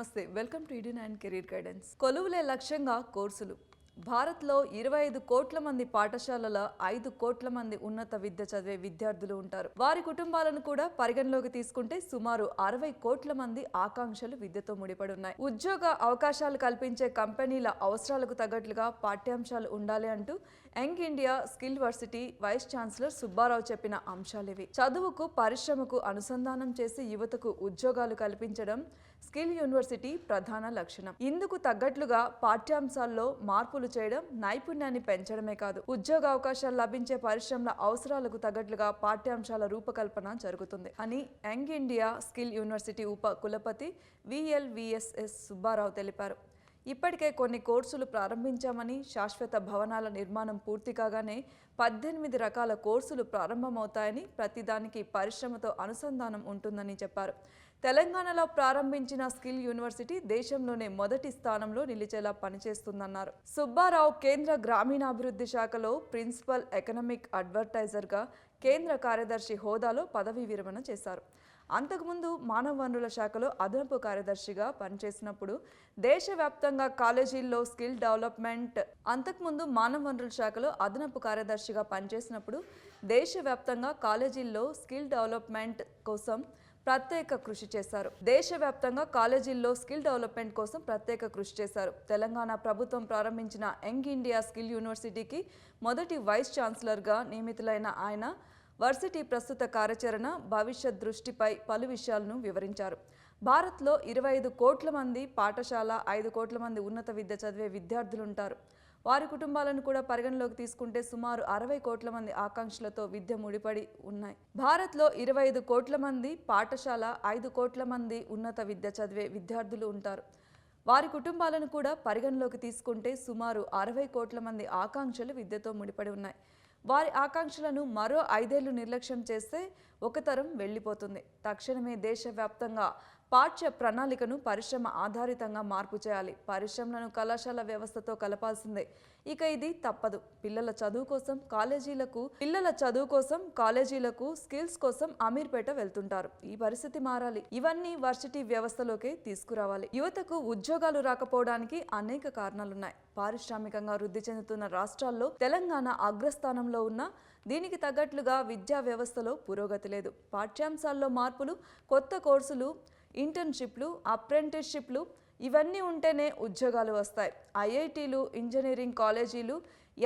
నమస్తే welcome to Indian and career guidance. కొలువులే లక్ష్యంగా కోర్సులు. భారత్లో 25 కోట్ల మంది పాఠశాలల 5 కోట్ల మంది ఉన్నత విద్య చదివే విద్యార్థులు ఉంటారు. వారి కుటుంబాలను కూడా పరిగణలోకి తీసుకుంటే సుమారు 60 కోట్ల మంది ఆకాంక్షలు విద్యతో ముడిపడి ఉన్నాయి. ఉద్యోగ అవకాశాలు కల్పించే కంపెనీల అవసరాలకు తగ్గట్లుగా పాఠ్యాంశాలు ఉండాలి అంటూ young India skill varsity vice chancellor Subbarao చెప్పిన అంశాలివి. చదువుకు పరిశ్రమకు అనుసంధానం చేసి యువతకు ఉద్యోగాలు కల్పించడం స్కిల్ యూనివర్సిటీ ప్రధాన లక్షణం. ఇందుకు తగ్గట్లుగా పాఠ్యాంశాల్లో మార్పులు చేయడం నైపుణ్యాన్ని పెంచడమే కాదు, ఉద్యోగ అవకాశాలు లభించే పరిశ్రమల అవసరాలకు తగ్గట్లుగా పాఠ్యాంశాల రూపకల్పన జరుగుతుంది అని యంగ్ ఇండియా స్కిల్ యూనివర్సిటీ ఉప కులపతి VLVSS సుబ్బారావు తెలిపారు. ఇప్పటికే కొన్ని కోర్సులు ప్రారంభించామని, శాశ్వత భవనాల నిర్మాణం పూర్తి కాగానే 18 రకాల కోర్సులు ప్రారంభమవుతాయని, ప్రతిదానికి పరిశ్రమతో అనుసంధానం ఉంటుందని చెప్పారు. తెలంగాణలో ప్రారంభించిన స్కిల్ యూనివర్సిటీ దేశంలోనే మొదటి స్థానంలో నిలిచేలా పనిచేస్తుందన్నారు. సుబ్బారావు కేంద్ర గ్రామీణాభివృద్ధి శాఖలో ప్రిన్సిపల్ ఎకనామిక్ అడ్వైజర్గా కేంద్ర కార్యదర్శి హోదాలో పదవీ విరమణ చేశారు. అంతకుముందు మానవ వనరుల శాఖలో అదనపు కార్యదర్శిగా పనిచేసినప్పుడు దేశవ్యాప్తంగా కాలేజీల్లో స్కిల్ డెవలప్మెంట్ కోసం ప్రత్యేక కృషి చేశారు. తెలంగాణ ప్రభుత్వం ప్రారంభించిన యంగ్ ఇండియా స్కిల్ యూనివర్సిటీకి మొదటి వైస్ ఛాన్సలర్గా నియమితులైన ఆయన వర్సిటీ ప్రస్తుత కార్యాచరణ, భవిష్యత్ దృష్టిపై పలు విషయాలను వివరించారు. భారత్లో 25 కోట్ల మంది పాఠశాల, 5 కోట్ల మంది ఉన్నత విద్య చదివే విద్యార్థులుంటారు. వారి కుటుంబాలను కూడా పరిగణలోకి తీసుకుంటే సుమారు 60 కోట్ల మంది ఆకాంక్షలతో విద్య ముడిపడి ఉన్నాయి. భారత్లో 25 కోట్ల మంది పాఠశాల, 5 కోట్ల మంది ఉన్నత విద్య చదివే విద్యార్థులు ఉంటారు. వారి కుటుంబాలను కూడా పరిగణలోకి తీసుకుంటే సుమారు 60 కోట్ల మంది ఆకాంక్షలు విద్యతో ముడిపడి ఉన్నాయి. వారి ఆకాంక్షలను మరో 5 ఏళ్లు నిర్లక్ష్యం చేస్తే ఒక తరం వెళ్లిపోతుంది. తక్షణమే దేశవ్యాప్తంగా పాఠ్య ప్రణాళికను పరిశ్రమ ఆధారితంగా మార్పు చేయాలి. పరిశ్రమలను కళాశాల వ్యవస్థతో కలపాల్సిందే. ఇక ఇది తప్పదు. పిల్లల చదువు కోసం కాలేజీలకు స్కిల్స్ కోసం అమీర్పేట వెళ్తుంటారు. ఈ పరిస్థితి మారాలి. ఇవన్నీ వర్సిటీ వ్యవస్థలోకే తీసుకురావాలి. యువతకు ఉద్యోగాలు రాకపోవడానికి అనేక కారణాలున్నాయి. పారిశ్రామికంగా వృద్ధి చెందుతున్న రాష్ట్రాల్లో తెలంగాణ అగ్రస్థానంలో ఉన్న దీనికి తగ్గట్లుగా విద్యా వ్యవస్థలో పురోగతి లేదు. పాఠ్యాంశాల్లో మార్పులు, కొత్త కోర్సులు, ఇంటర్న్షిప్లు, అప్రెంటిస్షిప్లు ఇవన్నీ ఉంటేనే ఉద్యోగాలు వస్తాయి. IITలు, ఇంజనీరింగ్ కాలేజీలు,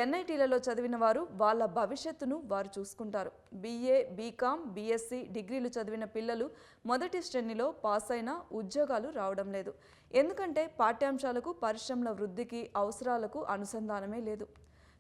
NITలలో చదివిన వారు వాళ్ళ భవిష్యత్తును వారు చూసుకుంటారు. BA, BCom, BSc డిగ్రీలు చదివిన పిల్లలు మొదటి శ్రేణిలో పాస్ అయినా ఉద్యోగాలు రావడం లేదు. ఎందుకంటే పాఠ్యాంశాలకు, పరిశ్రమల వృద్ధికి, అవసరాలకు అనుసంధానమే లేదు.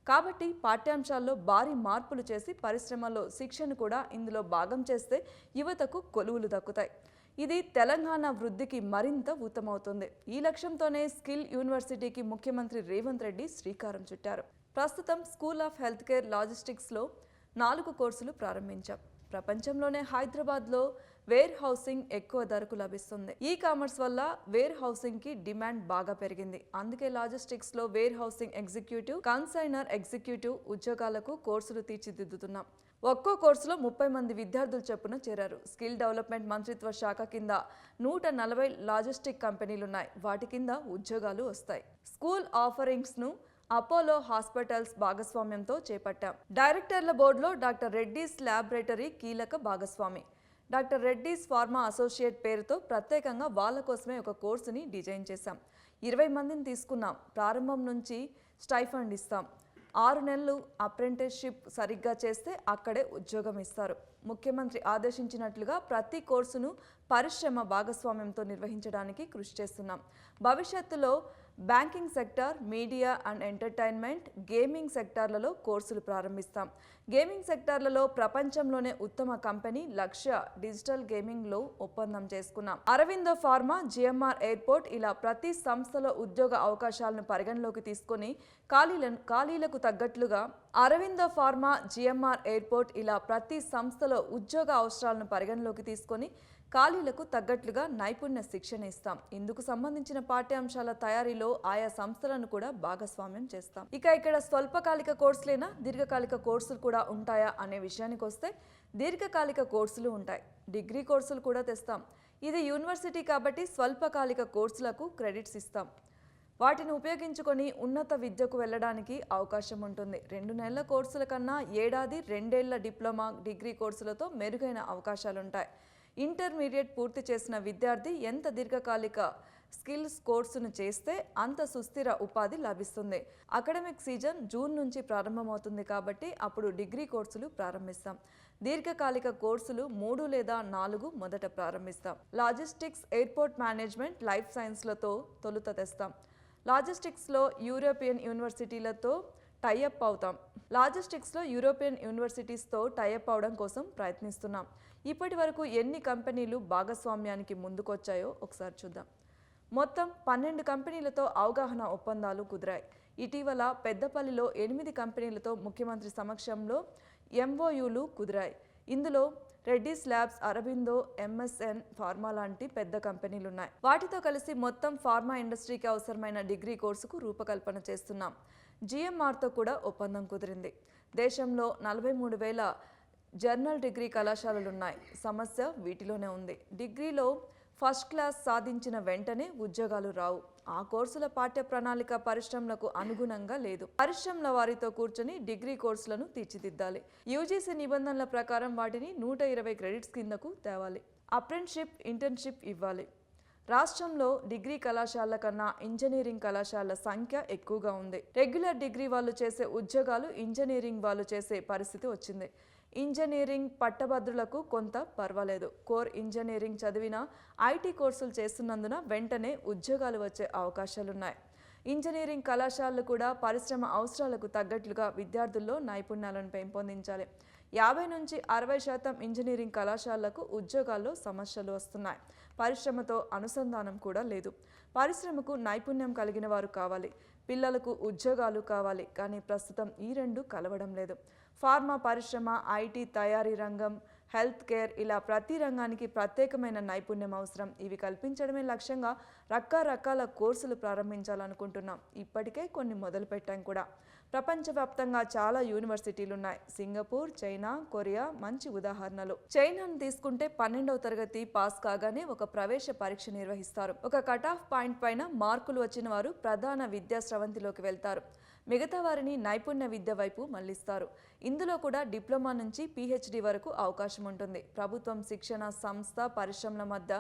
కాబట్టి పాఠ్యాంశాల్లో భారీ మార్పులు చేసి పరిశ్రమల్లో శిక్షణ కూడా ఇందులో భాగం చేస్తే యువతకు కొలువులు దక్కుతాయి. ఇది తెలంగాణ వృద్ధికి మరింత ఊతమవుతుంది. ఈ లక్ష్యంతోనే స్కిల్ యూనివర్సిటీకి ముఖ్యమంత్రి రేవంత్ రెడ్డి శ్రీకారం చుట్టారు. ప్రస్తుతం స్కూల్ ఆఫ్ హెల్త్ కేర్ లాజిస్టిక్స్లో 4 కోర్సులు ప్రారంభించాం. ప్రపంచంలోనే హైదరాబాద్లో వేర్ హౌసింగ్ ఎక్కువ ధరకు లభిస్తుంది. కామర్స్ వల్ల వేర్ హౌసింగ్కి డిమాండ్ బాగా పెరిగింది. అందుకే లాజిస్టిక్స్లో warehousing executive, consigner executive ఉద్యోగాలకు కోర్సులు తీర్చిదిద్దుతున్నాం. ఒక్కో కోర్సులో 30 మంది విద్యార్థులు చొప్పున చేరారు. స్కిల్ డెవలప్మెంట్ మంత్రిత్వ శాఖ కింద 140 లాజిస్టిక్ కంపెనీలున్నాయి. వాటి కింద ఉద్యోగాలు వస్తాయి. స్కూల్ ఆఫరింగ్స్ను అపోలో హాస్పిటల్స్ భాగస్వామ్యంతో చేపట్టాం. డైరెక్టర్ల బోర్డులో డాక్టర్ రెడ్డీస్ ల్యాబొరేటరీ కీలక భాగస్వామి. డాక్టర్ రెడ్డీస్ ఫార్మా అసోసియేట్ పేరుతో ప్రత్యేకంగా వాళ్ళ కోసమే ఒక కోర్సుని డిజైన్ చేశాం. 20 మందిని తీసుకున్నాం. ప్రారంభం నుంచి స్టైఫండ్ ఇస్తాం. 6 నెలలు అప్రెంటిస్షిప్ సరిగ్గా చేస్తే అక్కడే ఉద్యోగం ఇస్తారు. ముఖ్యమంత్రి ఆదేశించినట్లుగా ప్రతి కోర్సును పరిశ్రమ భాగస్వామ్యంతో నిర్వహించడానికి కృషి చేస్తున్నాం. భవిష్యత్తులో banking sector, media and entertainment, gaming సెక్టార్లలో కోర్సులు ప్రారంభిస్తాం. గేమింగ్ సెక్టార్లలో ప్రపంచంలోనే ఉత్తమ కంపెనీ లక్ష్య డిజిటల్ గేమింగ్లో ఒప్పందం చేసుకున్నాం. అరవిందో ఫార్మా, GMR ఎయిర్పోర్ట్ ఇలా ప్రతి సంస్థలో ఉద్యోగ అవకాశాలను పరిగణలోకి తీసుకొని ఖాళీలకు తగ్గట్లుగా అరవిందో ఫార్మా, GMR ఎయిర్పోర్ట్ ఇలా ప్రతి సంస్థలో ఉద్యోగ అవసరాలను పరిగణలోకి తీసుకొని ఖాళీలకు తగ్గట్లుగా నైపుణ్య శిక్షణ ఇస్తాం. ఇందుకు సంబంధించిన పాఠ్యాంశాల తయారీలో ఆయా సంస్థలను కూడా భాగస్వామ్యం చేస్తాం. ఇక్కడ స్వల్పకాలిక కోర్సులేనా, దీర్ఘకాలిక కోర్సులు కూడా ఉంటాయా అనే విషయానికి వస్తే దీర్ఘకాలిక కోర్సులు ఉంటాయి. డిగ్రీ కోర్సులు కూడా తెస్తాం. ఇది యూనివర్సిటీ కాబట్టి స్వల్పకాలిక కోర్సులకు క్రెడిట్స్ ఇస్తాం. వాటిని ఉపయోగించుకొని ఉన్నత విద్యకు వెళ్ళడానికి అవకాశం ఉంటుంది. 2 నెలల కోర్సుల కన్నా ఏడాది 2 ఏళ్ల డిప్లొమా డిగ్రీ కోర్సులతో మెరుగైన అవకాశాలుంటాయి. ఇంటర్మీడియట్ పూర్తి చేసిన విద్యార్థి ఎంత దీర్ఘకాలిక స్కిల్స్ కోర్సును చేస్తే అంత సుస్థిర ఉపాధి లభిస్తుంది. అకాడమిక్ సీజన్ జూన్ నుంచి ప్రారంభమవుతుంది కాబట్టి అప్పుడు డిగ్రీ కోర్సులు ప్రారంభిస్తాం. దీర్ఘకాలిక కోర్సులు 3 లేదా 4 మొదట ప్రారంభిస్తాం. లాజిస్టిక్స్, ఎయిర్పోర్ట్ మేనేజ్మెంట్, లైఫ్ సైన్స్లతో తొలుత తెస్తాం. లాజిస్టిక్స్లో యూరోపియన్ యూనివర్సిటీలతో టైఅప్ అవుతాం. యూరోపియన్ యూనివర్సిటీస్తో టైఅప్ అవడం కోసం ప్రయత్నిస్తున్నాం. ఇప్పటి వరకు ఎన్ని కంపెనీలు భాగస్వామ్యానికి ముందుకొచ్చాయో ఒకసారి చూద్దాం. మొత్తం 12 కంపెనీలతో అవగాహన ఒప్పందాలు కుదిరాయి. ఇటీవల పెద్దపల్లిలో 8 కంపెనీలతో ముఖ్యమంత్రి సమక్షంలో ఎంఓయూలు కుదిరాయి. ఇందులో Reddy's labs, Aurobindo, MSN pharma లాంటి పెద్ద కంపెనీలున్నాయి. వాటితో కలిసి మొత్తం ఫార్మా ఇండస్ట్రీకి అవసరమైన డిగ్రీ కోర్సుకు రూపకల్పన చేస్తున్నాం. జిఎంఆర్తో కూడా ఒప్పందం కుదిరింది. దేశంలో 43,000 జర్నల్ డిగ్రీ కళాశాలలున్నాయి. సమస్య వీటిలోనే ఉంది. డిగ్రీలో ఫస్ట్ క్లాస్ సాధించిన వెంటనే ఉద్యోగాలు రావు. ఆ కోర్సుల పాఠ్య ప్రణాళిక పరిశ్రమలకు అనుగుణంగా లేదు. పరిశ్రమల వారితో కూర్చొని డిగ్రీ కోర్సులను తీర్చిదిద్దాలి. యూజీసీ నిబంధనల ప్రకారం వాటిని 120 క్రెడిట్స్ కిందకు తేవాలి. అప్రెంటిస్‌షిప్, ఇంటర్న్‌షిప్ ఇవ్వాలి. రాష్ట్రంలో డిగ్రీ కళాశాలల కన్నా ఇంజనీరింగ్ కళాశాలల సంఖ్య ఎక్కువగా ఉంది. రెగ్యులర్ డిగ్రీ వాళ్ళు చేసే ఉద్యోగాలు ఇంజనీరింగ్ వాళ్ళు చేసే పరిస్థితి వచ్చింది. ఇంజనీరింగ్ పట్టభద్రులకు కొంత పర్వాలేదు. కోర్ ఇంజనీరింగ్ చదివిన ఐటీ కోర్సులు చేస్తున్నందున వెంటనే ఉద్యోగాలు వచ్చే అవకాశాలున్నాయి. ఇంజనీరింగ్ కళాశాలలు కూడా పరిశ్రమ అవసరాలకు తగ్గట్లుగా విద్యార్థుల్లో నైపుణ్యాలను పెంపొందించాలి. 50 నుంచి 60% ఇంజనీరింగ్ కళాశాలలకు ఉద్యోగాల్లో సమస్యలు వస్తున్నాయి. పరిశ్రమతో అనుసంధానం కూడా లేదు. పరిశ్రమకు నైపుణ్యం కలిగిన వారు కావాలి. పిల్లలకు ఉద్యోగాలు కావాలి. కానీ ప్రస్తుతం ఈ రెండు కలవడం లేదు. ఫార్మా పరిశ్రమ, ఐటీ, తయారీ రంగం, హెల్త్ కేర్ ఇలా ప్రతి రంగానికి ప్రత్యేకమైన నైపుణ్యం అవసరం. ఇవి కల్పించడమే లక్ష్యంగా రకరకాల కోర్సులు ప్రారంభించాలనుకుంటున్నాం. ఇప్పటికే కొన్ని మొదలు పెట్టాం కూడా. ప్రపంచవ్యాప్తంగా చాలా యూనివర్సిటీలున్నాయి. సింగపూర్, చైనా, కొరియా మంచి ఉదాహరణలు. చైనాను తీసుకుంటే 12వ తరగతి పాస్ కాగానే ఒక ప్రవేశ పరీక్ష నిర్వహిస్తారు. ఒక కట్ ఆఫ్ పాయింట్ పైన మార్కులు వచ్చిన వారు ప్రధాన విద్యా స్రవంతిలోకి వెళ్తారు. మిగతా వారిని నైపుణ్య విద్య వైపు మళ్లిస్తారు. ఇందులో కూడా డిప్లొమా నుంచి పీహెచ్డీ వరకు అవకాశం ఉంటుంది. ప్రభుత్వం, శిక్షణ సంస్థ, పరిశ్రమల మధ్య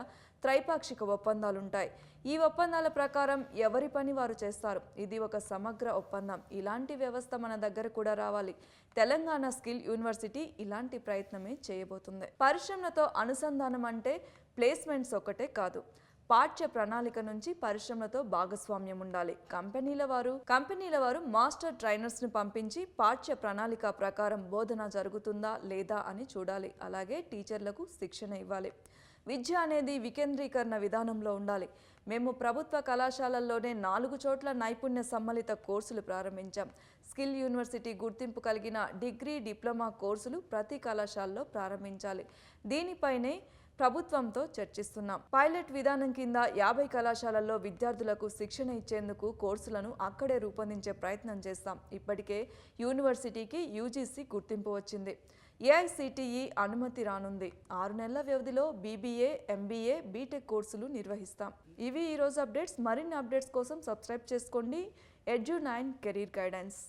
త్రైపాక్షిక ఒప్పందాలుంటాయి. ఈ ఒప్పందాల ప్రకారం ఎవరి పని వారు చేస్తారు. ఇది ఒక సమగ్ర ఒప్పందం. ఇలాంటి వ్యవస్థ మన దగ్గర కూడా రావాలి. తెలంగాణ స్కిల్ యూనివర్సిటీ ఇలాంటి ప్రయత్నమే చేయబోతుంది. పరిశ్రమలతో అనుసంధానం అంటే ప్లేస్మెంట్స్ ఒక్కటే కాదు. పాఠ్య ప్రణాళిక నుంచి పరిశ్రమలతో భాగస్వామ్యం ఉండాలి. కంపెనీల వారు మాస్టర్ ట్రైనర్స్ను పంపించి పాఠ్య ప్రణాళిక ప్రకారం బోధన జరుగుతుందా లేదా అని చూడాలి. అలాగే టీచర్లకు శిక్షణ ఇవ్వాలి. విద్య అనేది వికేంద్రీకరణ విధానంలో ఉండాలి. మేము ప్రభుత్వ కళాశాలల్లోనే 4 చోట్ల నైపుణ్య సమ్మలిత కోర్సులు ప్రారంభించాం. స్కిల్ యూనివర్సిటీ గుర్తింపు కలిగిన డిగ్రీ, డిప్లొమా కోర్సులు ప్రతి కళాశాలలో ప్రారంభించాలి. దీనిపైనే ప్రభుత్వంతో చర్చిస్తున్నాం. పైలట్ విధానం కింద 50 కళాశాలల్లో విద్యార్థులకు శిక్షణ ఇచ్చేందుకు కోర్సులను అక్కడే రూపొందించే ప్రయత్నం చేస్తాం. ఇప్పటికే యూనివర్సిటీకి యూజీసీ గుర్తింపు వచ్చింది. ఏఐసిటిఈ అనుమతి రానుంది. 6 నెలల వ్యవధిలో బీబీఏ, ఎంబీఏ, బీటెక్ కోర్సులు నిర్వహిస్తాం. ఇవి ఈరోజు అప్డేట్స్. మరిన్ని అప్డేట్స్ కోసం సబ్స్క్రైబ్ చేసుకోండి. ఎడ్యు9 కెరీర్ గైడెన్స్.